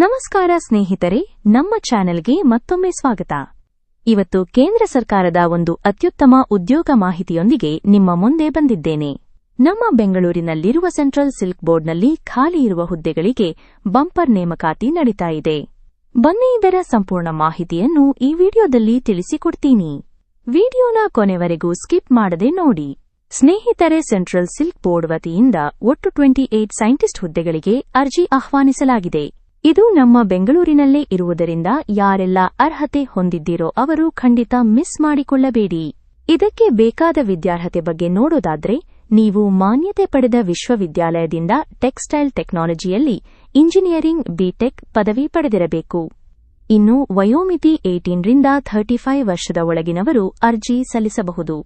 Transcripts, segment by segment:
ನಮಸ್ಕಾರ ಸ್ನೇಹಿತರೆ, ನಮ್ಮ ಚಾನೆಲ್ಗೆ ಮತ್ತೊಮ್ಮೆ ಸ್ವಾಗತ. ಇವತ್ತು ಕೇಂದ್ರ ಸರ್ಕಾರದ ಒಂದು ಅತ್ಯುತ್ತಮ ಉದ್ಯೋಗ ಮಾಹಿತಿಯೊಂದಿಗೆ ನಿಮ್ಮ ಮುಂದೆ ಬಂದಿದ್ದೇನೆ. ನಮ್ಮ ಬೆಂಗಳೂರಿನಲ್ಲಿರುವ ಸೆಂಟ್ರಲ್ ಸಿಲ್ಕ್ ಬೋರ್ಡ್ನಲ್ಲಿ ಖಾಲಿ ಇರುವ ಹುದ್ದೆಗಳಿಗೆ ಬಂಪರ್ ನೇಮಕಾತಿ ನಡೀತಾ ಇದೆ. ಬನ್ನಿ ಇದರ ಸಂಪೂರ್ಣ ಮಾಹಿತಿಯನ್ನು ಈ ವಿಡಿಯೋದಲ್ಲಿ ತಿಳಿಸಿಕೊಡ್ತೀನಿ. ವಿಡಿಯೋನ ಕೊನೆವರೆಗೂ ಸ್ಕಿಪ್ ಮಾಡದೆ ನೋಡಿ. ಸ್ನೇಹಿತರೆ, ಸೆಂಟ್ರಲ್ ಸಿಲ್ಕ್ ಬೋರ್ಡ್ ವತಿಯಿಂದ ಒಟ್ಟು 28 ಸೈಂಟಿಸ್ಟ್ ಹುದ್ದೆಗಳಿಗೆ ಅರ್ಜಿ ಆಹ್ವಾನಿಸಲಾಗಿದೆ. ಇದು ನಮ್ಮ ಬೆಂಗಳೂರಿನಲ್ಲೇ ಇರುವುದರಿಂದ ಯಾರೆಲ್ಲ ಅರ್ಹತೆ ಹೊಂದಿದ್ದೀರೋ ಅವರು ಖಂಡಿತ ಮಿಸ್ ಮಾಡಿಕೊಳ್ಳಬೇಡಿ. ಇದಕ್ಕೆ ಬೇಕಾದ ವಿದ್ಯಾರ್ಹತೆ ಬಗ್ಗೆ ನೋಡೋದಾದ್ರೆ, ನೀವು ಮಾನ್ಯತೆ ಪಡೆದ ವಿಶ್ವವಿದ್ಯಾಲಯದಿಂದ ಟೆಕ್ಸ್ಟೈಲ್ ಟೆಕ್ನಾಲಜಿಯಲ್ಲಿ ಇಂಜಿನಿಯರಿಂಗ್ ಬಿಟೆಕ್ ಪದವಿ ಪಡೆದಿರಬೇಕು. ಇನ್ನು ವಯೋಮಿತಿ 18 ರಿಂದ 35 ವರ್ಷದ ಒಳಗಿನವರು ಅರ್ಜಿ ಸಲ್ಲಿಸಬಹುದು.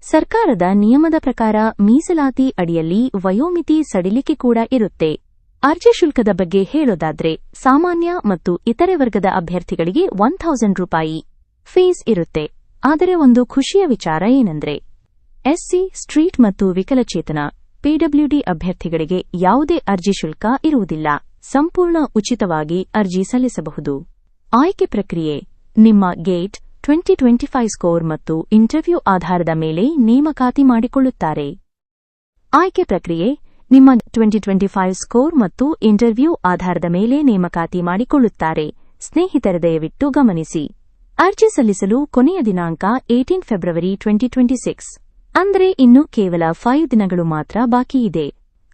ಸರ್ಕಾರದ ನಿಯಮದ ಪ್ರಕಾರ ಮೀಸಲಾತಿ ಅಡಿಯಲ್ಲಿ ವಯೋಮಿತಿ ಸಡಿಲಿಕೆ ಕೂಡ ಇರುತ್ತೆ. ಅರ್ಜಿ ಶುಲ್ಕದ ಬಗ್ಗೆ ಹೇಳೋದಾದ್ರೆ, ಸಾಮಾನ್ಯ ಮತ್ತು ಇತರೆ ವರ್ಗದ ಅಭ್ಯರ್ಥಿಗಳಿಗೆ 1000 ರೂಪಾಯಿ ಫೀಸ್ ಇರುತ್ತೆ. ಆದರೆ ಒಂದು ಖುಷಿಯ ವಿಚಾರ ಏನಂದ್ರೆ, ಎಸ್ಸಿ, ಸ್ಟ್ರೀಟ್ ಮತ್ತು ವಿಕಲಚೇತನ ಪಿಡಬ್ಲ್ಯೂಡಿ ಅಭ್ಯರ್ಥಿಗಳಿಗೆ ಯಾವುದೇ ಅರ್ಜಿ ಶುಲ್ಕ ಇರುವುದಿಲ್ಲ. ಸಂಪೂರ್ಣ ಉಚಿತವಾಗಿ ಅರ್ಜಿ ಸಲ್ಲಿಸಬಹುದು. ಆಯ್ಕೆ ಪ್ರಕ್ರಿಯೆ: ನಿಮ್ಮ ಗೇಟ್ 2025 ಸ್ಕೋರ್ ಮತ್ತು ಇಂಟರ್ವ್ಯೂ ಆಧಾರದ ಮೇಲೆ ನೇಮಕಾತಿ ಮಾಡಿಕೊಳ್ಳುತ್ತಾರೆ. ಆಯ್ಕೆ ಪ್ರಕ್ರಿಯೆ: ನಿಮ್ಮ 2025 ಸ್ಕೋರ್ ಮತ್ತು ಇಂಟರ್ವ್ಯೂ ಆಧಾರದ ಮೇಲೆ ನೇಮಕಾತಿ ಮಾಡಿಕೊಳ್ಳುತ್ತಾರೆ. ಸ್ನೇಹಿತರೆ, ದಯವಿಟ್ಟು ಗಮನಿಸಿ, ಅರ್ಜಿ ಸಲ್ಲಿಸಲು ಕೊನೆಯ ದಿನಾಂಕ 18 ಫೆಬ್ರವರಿ 2026. ಅಂದ್ರೆ ಇನ್ನು ಕೇವಲ 5 ದಿನಗಳು ಮಾತ್ರ ಬಾಕಿ ಇದೆ.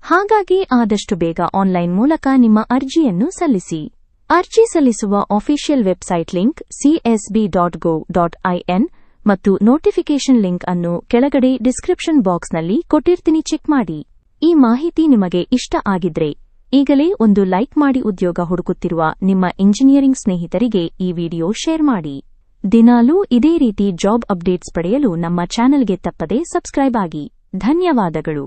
ಹಾಗಾಗಿ ಆದಷ್ಟು ಬೇಗ ಆನ್ಲೈನ್ ಮೂಲಕ ನಿಮ್ಮ ಅರ್ಜಿಯನ್ನು ಸಲ್ಲಿಸಿ. ಅರ್ಜಿ ಸಲ್ಲಿಸುವ ಅಫಿಷಿಯಲ್ ವೆಬ್ಸೈಟ್ ಲಿಂಕ್ csb.go.in ಮತ್ತು ನೋಟಿಫಿಕೇಷನ್ ಲಿಂಕ್ ಅನ್ನು ಕೆಳಗಡೆ ಡಿಸ್ಕ್ರಿಪ್ಷನ್ ಬಾಕ್ಸ್ನಲ್ಲಿ ಕೊಟ್ಟಿರ್ತೀನಿ, ಚೆಕ್ ಮಾಡಿ. ಈ ಮಾಹಿತಿ ನಿಮಗೆ ಇಷ್ಟ ಆಗಿದ್ರೆ ಈಗಲೇ ಒಂದು ಲೈಕ್ ಮಾಡಿ. ಉದ್ಯೋಗ ಹುಡುಕುತ್ತಿರುವ ನಿಮ್ಮ ಇಂಜಿನಿಯರಿಂಗ್ ಸ್ನೇಹಿತರಿಗೆ ಈ ವಿಡಿಯೋ ಶೇರ್ ಮಾಡಿ. ದಿನಾಲೂ ಇದೇ ರೀತಿ ಜಾಬ್ ಅಪ್ಡೇಟ್ಸ್ ಪಡೆಯಲು ನಮ್ಮ ಚಾನೆಲ್ಗೆ ತಪ್ಪದೇ ಸಬ್ಸ್ಕ್ರೈಬ್ ಆಗಿ. ಧನ್ಯವಾದಗಳು.